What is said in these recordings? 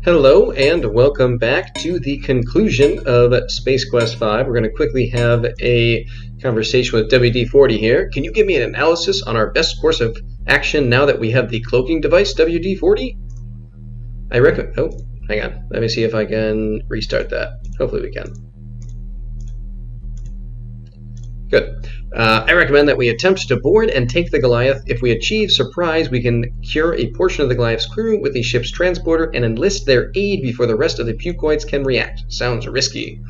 Hello and welcome back to the conclusion of Space Quest 5. We're going to quickly have a conversation with WD-40 here. Can you give me an analysis on our best course of action now that we have the cloaking device, WD-40? I recommend... Oh, hang on. Let me see if I can restart that. Hopefully we can. Good. I recommend that we attempt to board and take the Goliath. If we achieve surprise, we can cure a portion of the Goliath's crew with the ship's transporter and enlist their aid before the rest of the Pukoids can react. Sounds risky.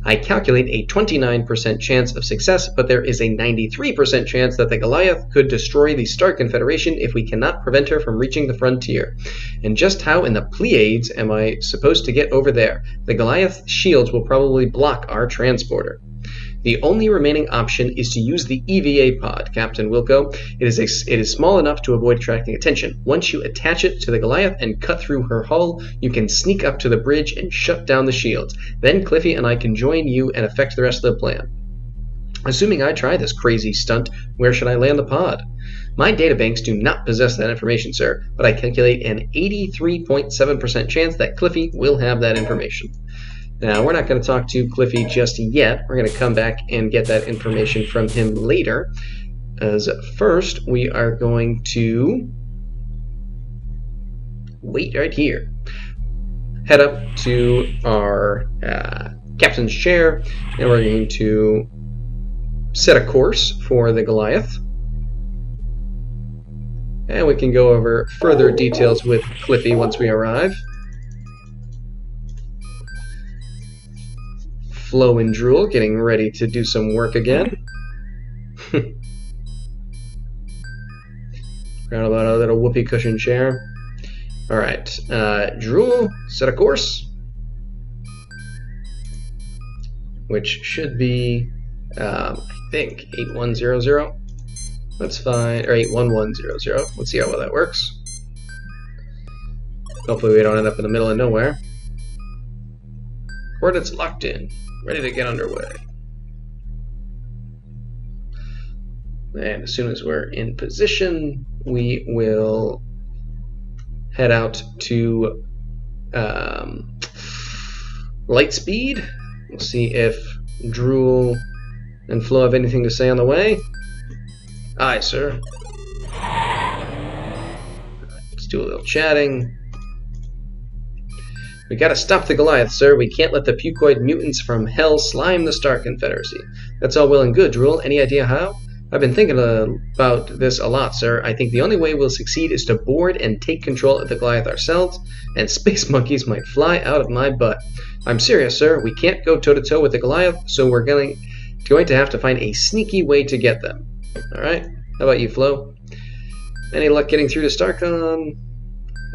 I calculate a 29% chance of success, but there is a 93% chance that the Goliath could destroy the Star Confederation if we cannot prevent her from reaching the frontier. And just how in the Pleiades am I supposed to get over there? The Goliath's shields will probably block our transporter. The only remaining option is to use the EVA pod, Captain Wilco. It is small enough to avoid attracting attention. Once you attach it to the Goliath and cut through her hull, you can sneak up to the bridge and shut down the shields. Then Cliffy and I can join you and affect the rest of the plan. Assuming I try this crazy stunt, where should I land the pod? My databanks do not possess that information, sir, but I calculate an 83.7% chance that Cliffy will have that information. Now, we're not going to talk to Cliffy just yet. We're going to come back and get that information from him later. As first, we are going to wait right here. Head up to our captain's chair, and we're going to set a course for the Goliath. And we can go over further details with Cliffy once we arrive. Flo and Drool getting ready to do some work again. Forgot about a little whoopee cushion chair. Alright, Drool, set a course. Which should be, I think, 8100. That's fine, or 81100. Let's see how well that works. Hopefully we don't end up in the middle of nowhere. Coordinates locked in. Ready to get underway. And as soon as we're in position, we will head out to light speed. We'll see if Drool and Flo have anything to say on the way. Aye, sir. Let's do a little chatting. We gotta stop the Goliath, sir. We can't let the Pukoid mutants from hell slime the Star Confederacy. That's all well and good, Drool. Any idea how? I've been thinking about this a lot, sir. I think the only way we'll succeed is to board and take control of the Goliath ourselves, and space monkeys might fly out of my butt. I'm serious, sir. We can't go toe-to-toe with the Goliath, so we're going to have to find a sneaky way to get them. Alright? How about you, Flo? Any luck getting through to StarCon?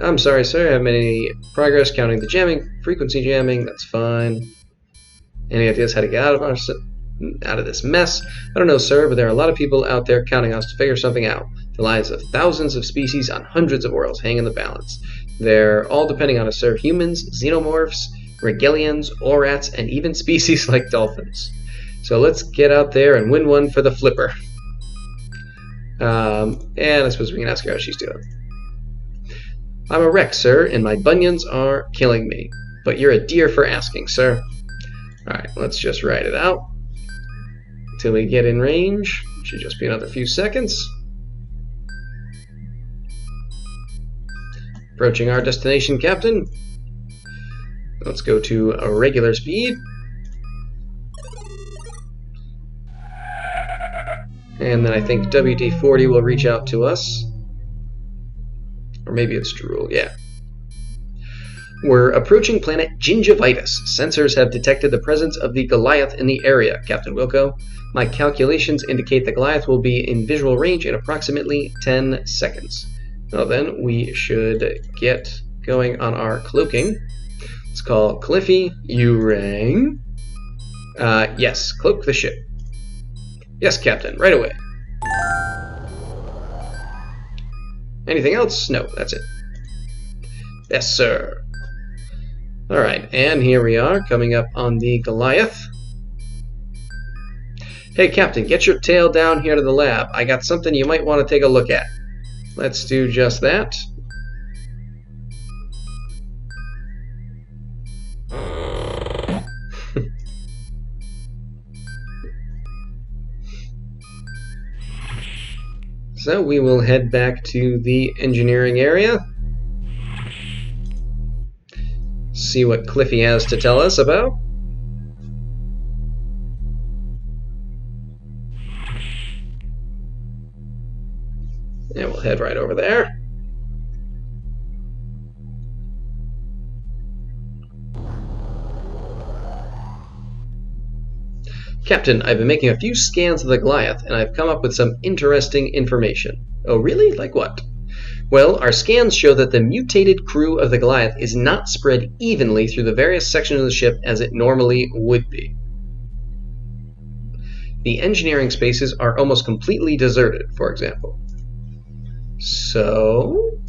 I'm sorry, sir. I haven't made any progress counting the jamming, frequency jamming. That's fine. Any ideas how to get out of this mess? I don't know, sir, but there are a lot of people out there counting on us to figure something out. The lives of thousands of species on hundreds of worlds hang in the balance. They're all depending on us, sir. Humans, xenomorphs, Regalians, orats, and even species like dolphins. So let's get out there and win one for the flipper. And I suppose we can ask her how she's doing. I'm a wreck, sir, and my bunions are killing me. But you're a dear for asking, sir. Alright, let's just ride it out until we get in range. Should just be another few seconds. Approaching our destination, Captain. Let's go to a regular speed. And then I think WD-40 will reach out to us. Or maybe it's Drool, yeah. We're approaching planet Gingivitis. Sensors have detected the presence of the Goliath in the area, Captain Wilco. My calculations indicate the Goliath will be in visual range in approximately 10 seconds. Well then, we should get going on our cloaking. Let's call Cliffy. You rang. Yes, cloak the ship. Yes, Captain, right away. Anything else? No, that's it. Yes, sir. Alright, and here we are, coming up on the Goliath. Hey, Captain, get your tail down here to the lab. I got something you might want to take a look at. Let's do just that. So we will head back to the engineering area. See what Cliffy has to tell us about. And we'll head right over there. Captain, I've been making a few scans of the Goliath, and I've come up with some interesting information. Oh, really? Like what? Well, our scans show that the mutated crew of the Goliath is not spread evenly through the various sections of the ship as it normally would be. The engineering spaces are almost completely deserted, for example. So,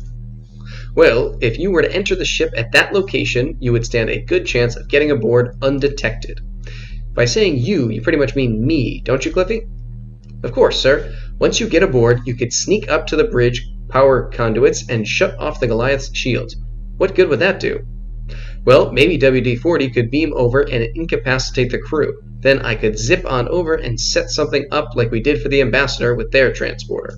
well, if you were to enter the ship at that location, you would stand a good chance of getting aboard undetected. By saying you pretty much mean me, don't you, Cliffy? Of course, sir. Once you get aboard, you could sneak up to the bridge power conduits and shut off the Goliath's shields. What good would that do? Well, maybe WD-40 could beam over and incapacitate the crew. Then I could zip on over and set something up like we did for the Ambassador with their transporter.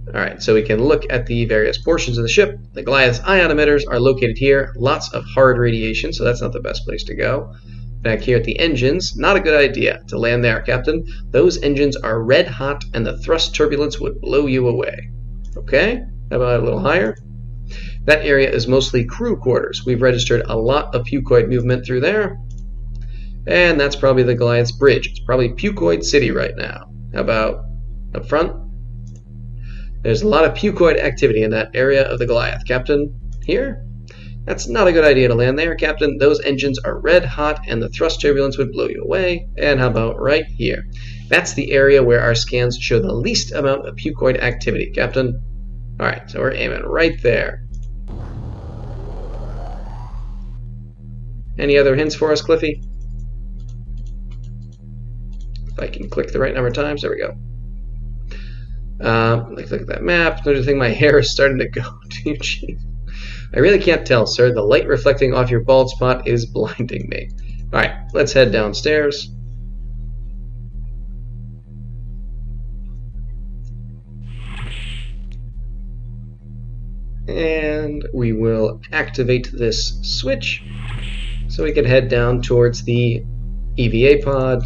Alright, so we can look at the various portions of the ship. The Goliath's ion emitters are located here. Lots of hard radiation, so that's not the best place to go. Back here at the engines, not a good idea to land there, Captain. Those engines are red hot and the thrust turbulence would blow you away. Okay, how about a little higher? That area is mostly crew quarters. We've registered a lot of Pukoid movement through there. And that's probably the Goliath's bridge. It's probably Pukoid City right now. How about up front? There's a lot of Pukoid activity in that area of the Goliath, Captain. Here? That's not a good idea to land there, Captain. Those engines are red hot and the thrust turbulence would blow you away. And how about right here? That's the area where our scans show the least amount of Pukoid activity, Captain. Alright, so we're aiming right there. Any other hints for us, Cliffy? If I can click the right number of times, there we go. Look at that map. Don't you think my hair is starting to go too cheap? I really can't tell, sir. The light reflecting off your bald spot is blinding me. Alright, let's head downstairs. And we will activate this switch so we can head down towards the EVA pod,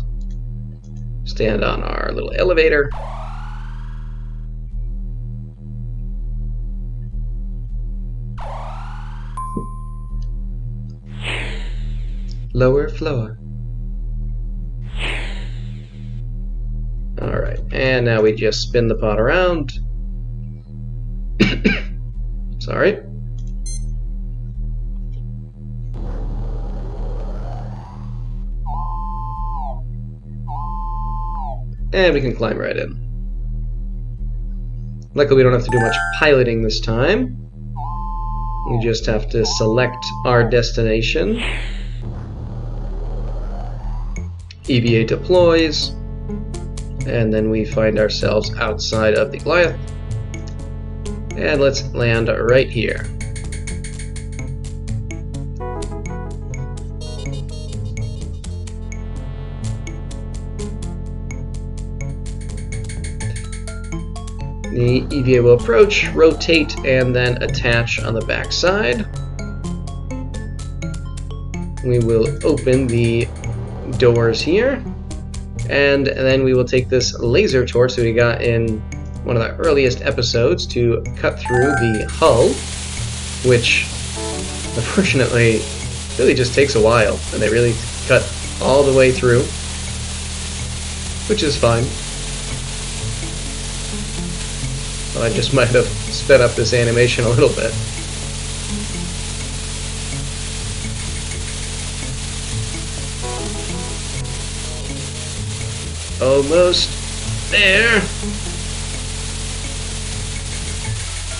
stand on our little elevator. Lower floor. Alright, and now we just spin the pod around. Sorry. And we can climb right in. Luckily we don't have to do much piloting this time. We just have to select our destination. EVA deploys, and then we find ourselves outside of the Goliath. And let's land right here. The EVA will approach, rotate, and then attach on the back side. We will open the doors here, and then we will take this laser torch that we got in one of the earliest episodes to cut through the hull, which unfortunately really just takes a while, and they really cut all the way through, which is fine. Well, I just might have sped up this animation a little bit. Almost there.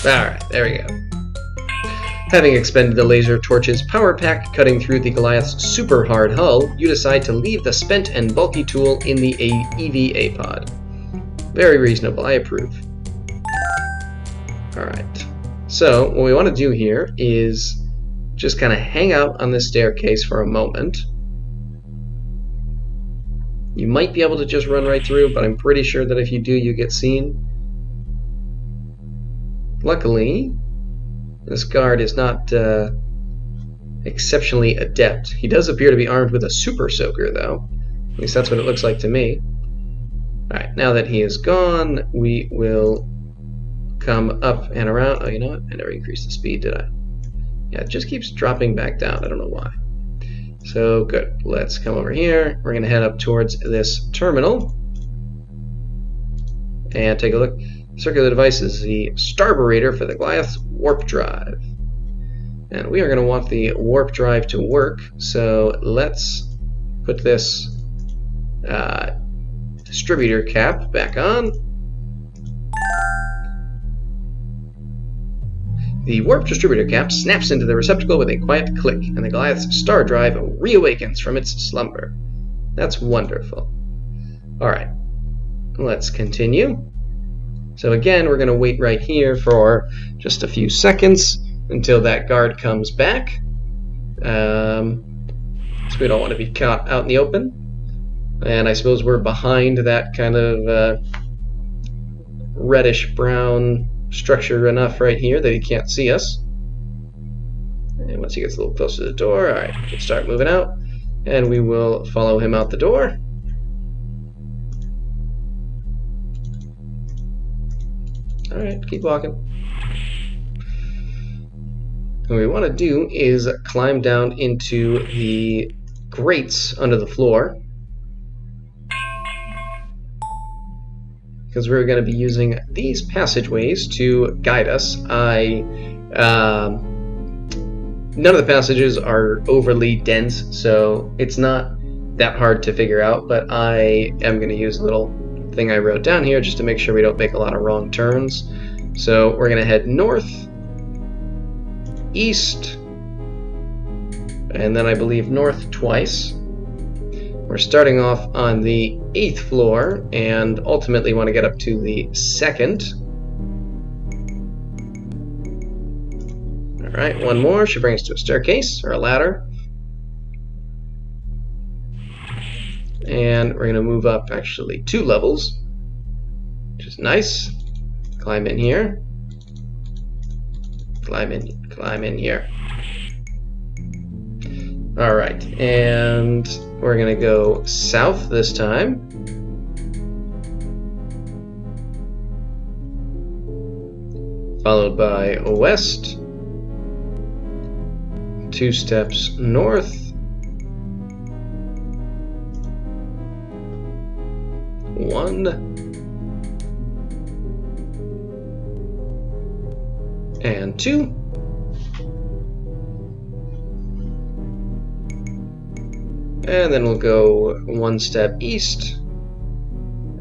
Alright, there we go. Having expended the laser torch's power pack cutting through the Goliath's super hard hull, you decide to leave the spent and bulky tool in the EVA pod. Very reasonable, I approve. Alright, so what we want to do here is just kind of hang out on this staircase for a moment. You might be able to just run right through, but I'm pretty sure that if you do, you get seen. Luckily, this guard is not exceptionally adept. He does appear to be armed with a super soaker, though. At least that's what it looks like to me. Alright, now that he is gone, we will come up and around. Oh, you know what? I never increased the speed, did I? Yeah, it just keeps dropping back down. I don't know why. So, good. Let's come over here. We're going to head up towards this terminal. And take a look. Circular device is the starburator for the Goliath's warp drive. And we are going to want the warp drive to work. So, let's put this distributor cap back on. The warp distributor cap snaps into the receptacle with a quiet click, and the Goliath's star drive reawakens from its slumber. That's wonderful. Alright, let's continue. So again, we're going to wait right here for just a few seconds until that guard comes back. So we don't want to be caught out in the open. And I suppose we're behind that kind of reddish-brown structure enough right here that he can't see us. And once he gets a little closer to the door, alright, we can start moving out. And we will follow him out the door. Alright, keep walking. What we want to do is climb down into the grates under the floor, because we're going to be using these passageways to guide us. None of the passages are overly dense, so it's not that hard to figure out, but I am going to use a little thing I wrote down here just to make sure we don't make a lot of wrong turns. So we're going to head north, east, and then I believe north twice. We're starting off on the 8th floor and ultimately want to get up to the 2nd. Alright, one more should bring us to a staircase or a ladder. And we're going to move up actually 2 levels, which is nice. Climb in here. Climb in here. Alright, and we're going to go south this time. Followed by west. 2 steps north. 1. And 2. And then we'll go 1 step east,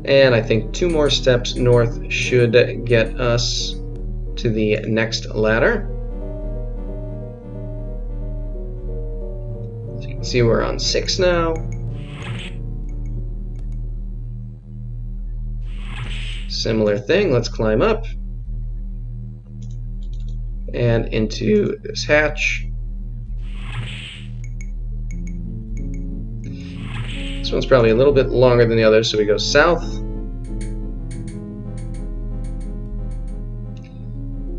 and I think 2 more steps north should get us to the next ladder. So you can see we're on 6 now. Similar thing, let's climb up and into this hatch. This one's probably a little bit longer than the others, so we go south,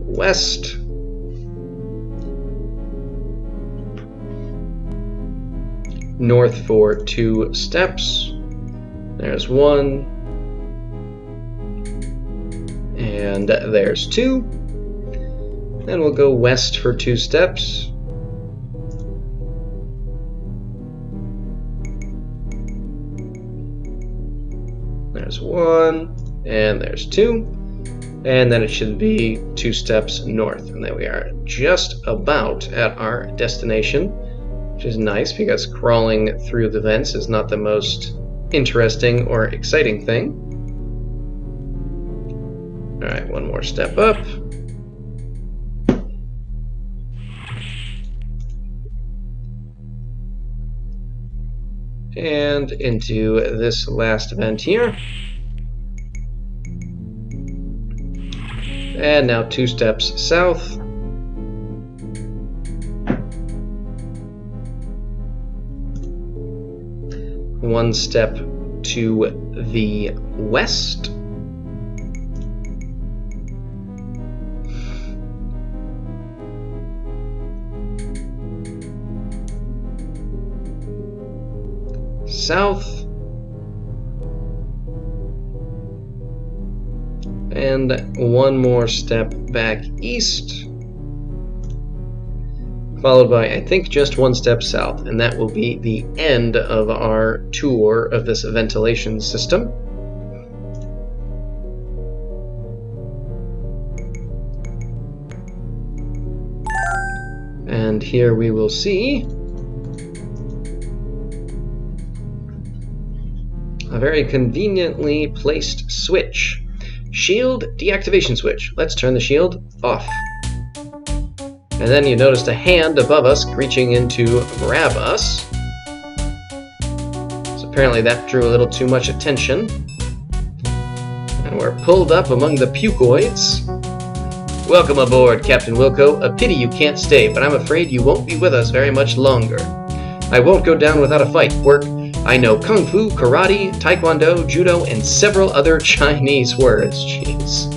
west, north for 2 steps. There's 1, and there's 2. Then we'll go west for 2 steps. There's 1, and there's 2, and then it should be 2 steps north, and then we are just about at our destination, which is nice because crawling through the vents is not the most interesting or exciting thing. Alright, 1 more step up. And into this last vent here. And now 2 steps south. One step to the west. South. And one more step back east. Followed by, I think, just one step south, and that will be the end of our tour of this ventilation system. And here we will see a very conveniently placed switch. Shield deactivation switch. Let's turn the shield off. And then you noticed a hand above us reaching in to grab us. So apparently that drew a little too much attention. And we're pulled up among the Pukoids. Welcome aboard, Captain Wilco. A pity you can't stay, but I'm afraid you won't be with us very much longer. I won't go down without a fight, Quirk. I know Kung Fu, Karate, Taekwondo, Judo, and several other Chinese words. Jeez.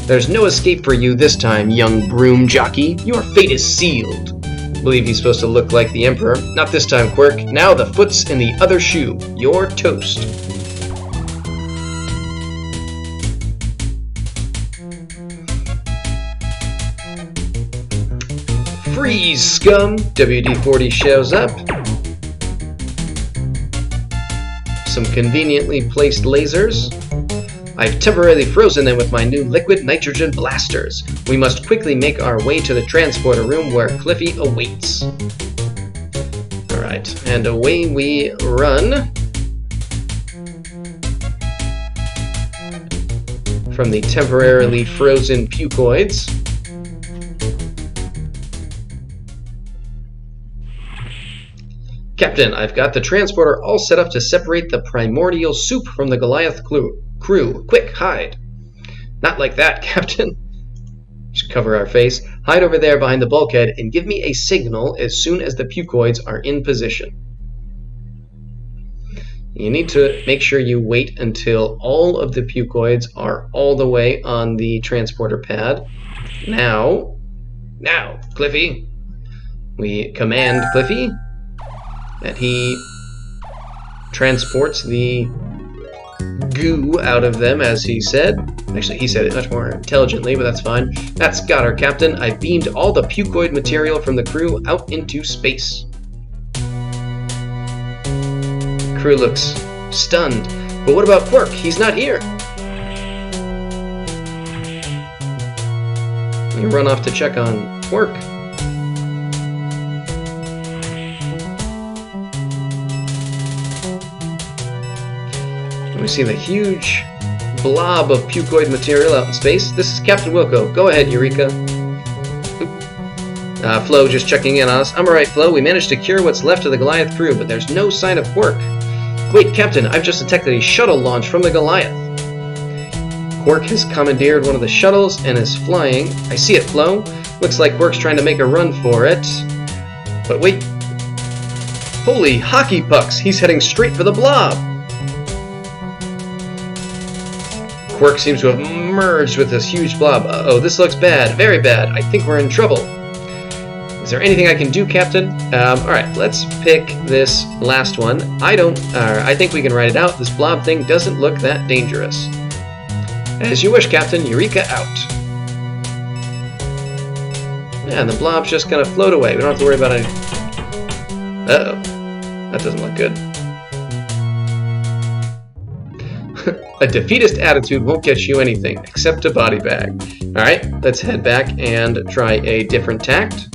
There's no escape for you this time, young broom jockey. Your fate is sealed. I believe he's supposed to look like the Emperor. Not this time, Quirk. Now the foot's in the other shoe. You're toast. Freeze, scum! WD-40 shows up. Some conveniently placed lasers. I've temporarily frozen them with my new liquid nitrogen blasters. We must quickly make our way to the transporter room where Cliffy awaits. Alright, and away we run. From the temporarily frozen Pukoids. Captain, I've got the transporter all set up to separate the primordial soup from the Goliath crew. Quick, hide. Not like that, Captain. Just cover our face. Hide over there behind the bulkhead and give me a signal as soon as the Pukoids are in position. You need to make sure you wait until all of the Pukoids are all the way on the transporter pad. Now, Cliffy. We command Cliffy that he transports the goo out of them, as he said. Actually, he said it much more intelligently, but that's fine. That's got her, Captain. I've beamed all the Pukoid material from the crew out into space. The crew looks stunned. But what about Quirk? He's not here. We run off to check on Quirk. We see the huge blob of Pukoid material out in space. This is Captain Wilco. Go ahead, Eureka. Flo just checking in on us. I'm alright, Flo. We managed to cure what's left of the Goliath crew, but there's no sign of Quirk. Wait, Captain, I've just detected a shuttle launch from the Goliath. Quirk has commandeered one of the shuttles and is flying. I see it, Flo. Looks like Quirk's trying to make a run for it. But wait. Holy hockey pucks! He's heading straight for the blob! Quirk seems to have merged with this huge blob. Uh-oh, this looks bad. Very bad. I think we're in trouble. Is there anything I can do, Captain? Alright, let's pick this last one. I think we can ride it out. This blob thing doesn't look that dangerous. As you wish, Captain. Eureka out. Yeah, and the blob's just gonna float away. We don't have to worry about it. Uh-oh. That doesn't look good. A defeatist attitude won't get you anything, except a body bag. Alright, let's head back and try a different tact.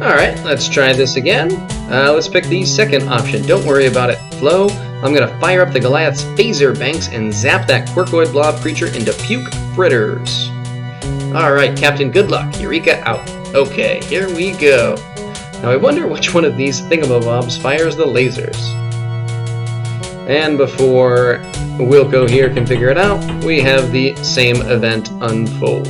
Alright, let's try this again. Let's pick the second option. Don't worry about it, Flo. I'm gonna fire up the Goliath's phaser banks and zap that Quirkoid blob creature into puke fritters. Alright, Captain, good luck. Eureka out. Okay, here we go. Now I wonder which one of these thingamabobs fires the lasers. And before Wilco here can figure it out, we have the same event unfold.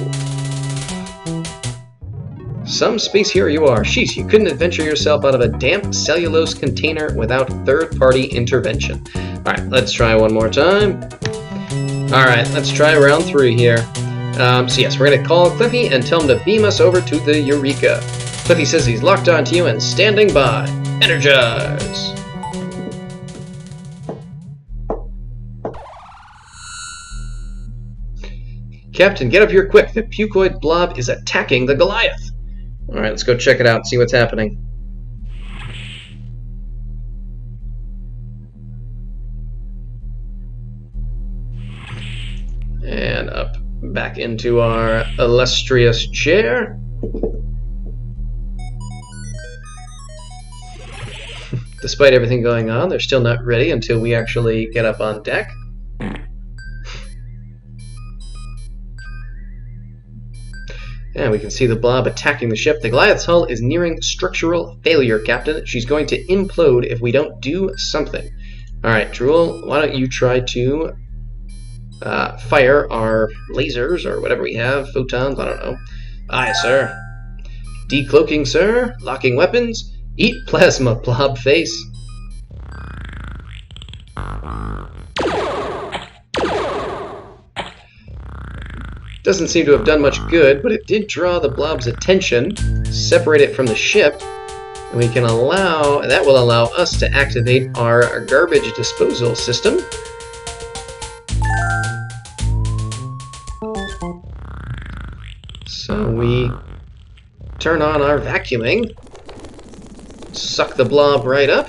Some space hero you are. Sheesh, you couldn't adventure yourself out of a damp cellulose container without third-party intervention. Alright, let's try one more time. Alright, let's try round 3 here. So yes, we're going to call Cliffy and tell him to beam us over to the Eureka. Cliffy says he's locked onto you and standing by. Energize! Captain, get up here quick. The Pukoid blob is attacking the Goliath. Alright, let's go check it out and see what's happening. And up back into our illustrious chair. Despite everything going on, they're still not ready until we actually get up on deck. And we can see the blob attacking the ship. The Goliath's hull is nearing structural failure, Captain. She's going to implode if we don't do something. Alright, Drool, why don't you try to fire our lasers, or whatever we have, photons, I don't know. Aye, sir. Decloaking, sir. Locking weapons. Eat plasma, blob face. Doesn't seem to have done much good, but it did draw the blob's attention, separate it from the ship, and that will allow us to activate our garbage disposal system. So we turn on our vacuuming, suck the blob right up.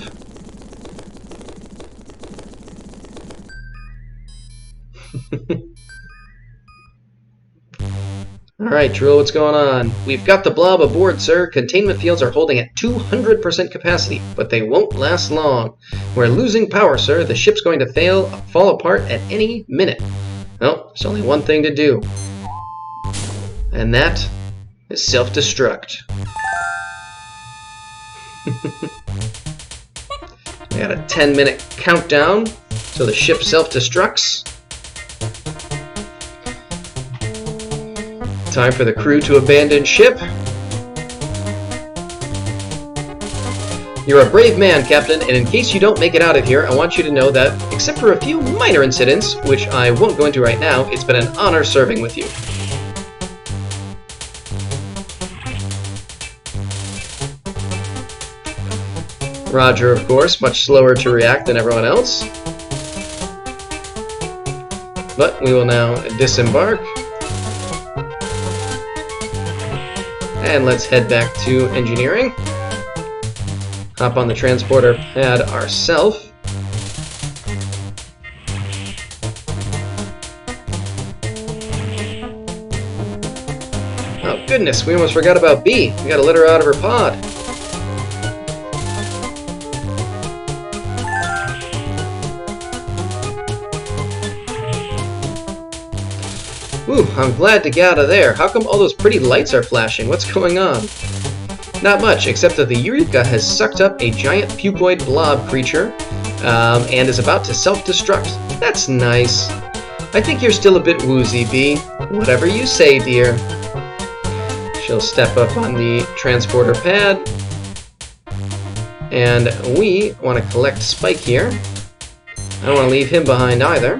Alright, Drill, what's going on? We've got the blob aboard, sir. Containment fields are holding at 200% capacity, but they won't last long. We're losing power, sir. The ship's going to fall apart at any minute. Well, there's only one thing to do. And that is self-destruct. We got a 10-minute countdown so the ship self-destructs. Time for the crew to abandon ship. You're a brave man, Captain, and in case you don't make it out of here, I want you to know that, except for a few minor incidents, which I won't go into right now, it's been an honor serving with you. Roger, of course, much slower to react than everyone else. But we will now disembark. And let's head back to engineering. Hop on the transporter pad ourselves. Oh goodness, we almost forgot about B. We gotta let her out of her pod. Ooh, I'm glad to get out of there. How come all those pretty lights are flashing? What's going on? Not much, except that the Eureka has sucked up a giant Pukoid blob creature and is about to self-destruct. That's nice. I think you're still a bit woozy, B. Whatever you say, dear. She'll step up on the transporter pad. And we want to collect Spike here. I don't want to leave him behind either.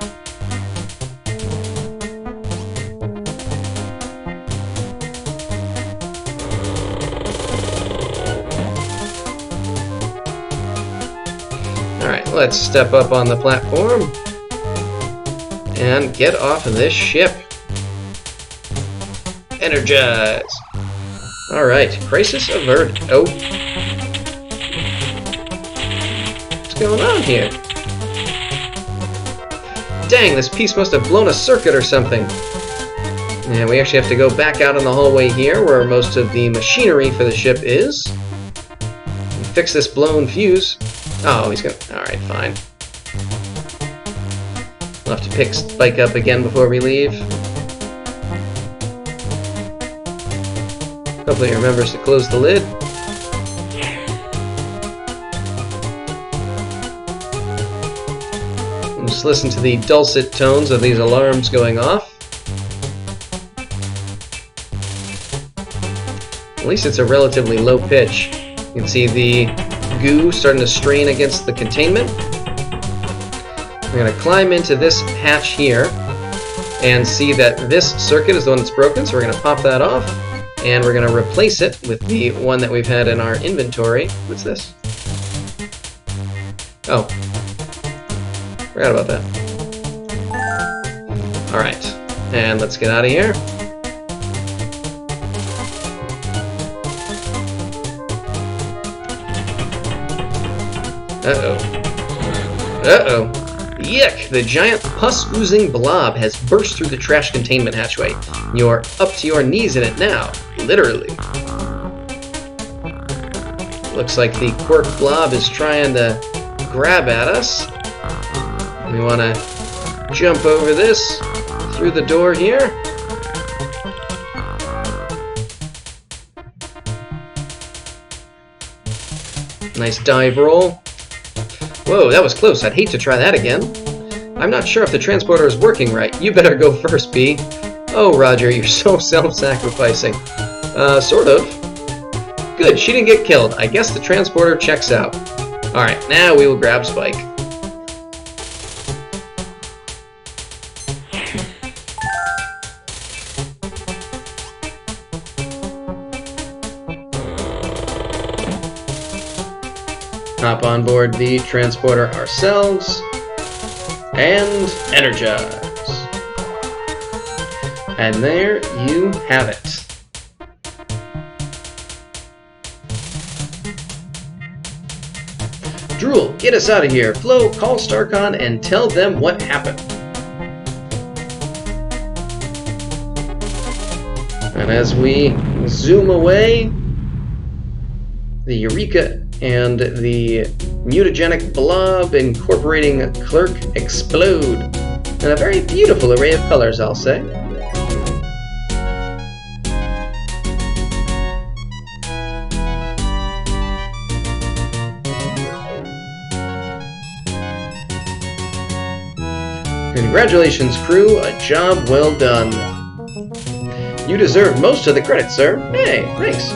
Let's step up on the platform and get off of this ship. Energize! Alright, crisis averted. Oh. What's going on here? Dang, this piece must have blown a circuit or something. And we actually have to go back out in the hallway here where most of the machinery for the ship is. And fix this blown fuse. Oh, he's gonna... Alright, fine. We'll have to pick Spike up again before we leave. Hopefully he remembers to close the lid. And just listen to the dulcet tones of these alarms going off. At least it's a relatively low pitch. You can see the goo starting to strain against the containment. We're going to climb into this hatch here and see that this circuit is the one that's broken, so we're going to pop that off, and we're going to replace it with the one that we've had in our inventory. What's this? Oh. Forgot about that. Alright, and let's get out of here. Uh-oh. Uh-oh. Yuck! The giant pus-oozing blob has burst through the trash containment hatchway. You're up to your knees in it now. Literally. Looks like the quirk blob is trying to grab at us. We want to jump over this through the door here. Nice dive roll. Whoa, that was close. I'd hate to try that again. I'm not sure if the transporter is working right. You better go first, B. Oh, Roger, you're so self-sacrificing. Sort of. Good, she didn't get killed. I guess the transporter checks out. Alright, now we will grab Spike. Hop on board the transporter ourselves, and energize. And there you have it. Drool, get us out of here. Flo, call Starcon and tell them what happened. And as we zoom away, the Eureka and the mutagenic blob incorporating Clerk explode. And a very beautiful array of colors, I'll say. Congratulations, crew. A job well done. You deserve most of the credit, sir. Hey, thanks.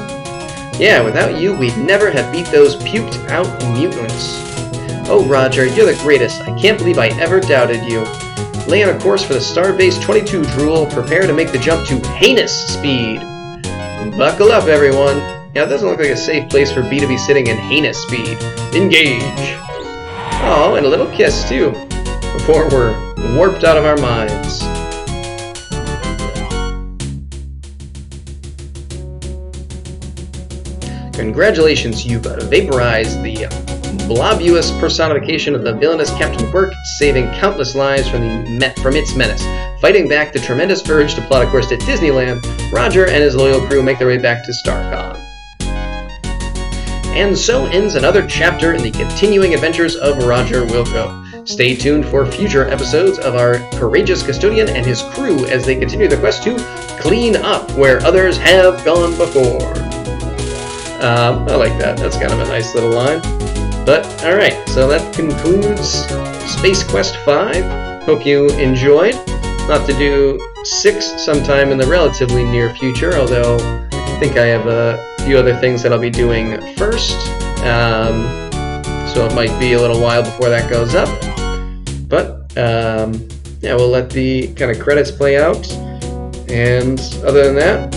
Yeah, without you, we'd never have beat those puked-out mutants. Oh, Roger, you're the greatest. I can't believe I ever doubted you. Lay on a course for the Starbase 22, Drool. Prepare to make the jump to heinous speed. Buckle up, everyone. Yeah, it doesn't look like a safe place for B to be sitting in heinous speed. Engage. Oh, and a little kiss, too, before we're warped out of our minds. Congratulations, you've vaporized the blobulous personification of the villainous Captain Wilco, saving countless lives from its menace. Fighting back the tremendous urge to plot a course to Disneyland, Roger and his loyal crew make their way back to Starcon. And so ends another chapter in the continuing adventures of Roger Wilco. Stay tuned for future episodes of our courageous custodian and his crew as they continue their quest to clean up where others have gone before. I like that. That's kind of a nice little line. But, alright, so that concludes Space Quest 5. Hope you enjoyed. I'll have to do 6 sometime in the relatively near future, although I think I have a few other things that I'll be doing first. So it might be a little while before that goes up. But, yeah, we'll let the kind of credits play out. And other than that,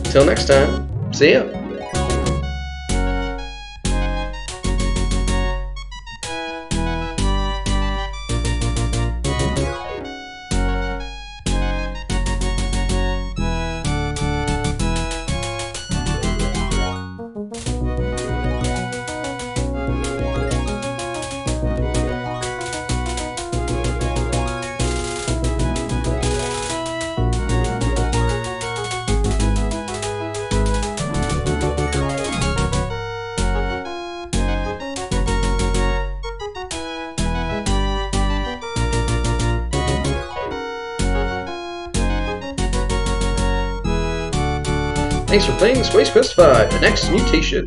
until next time, see ya. Thanks for playing Space Quest 5, The Next Mutation.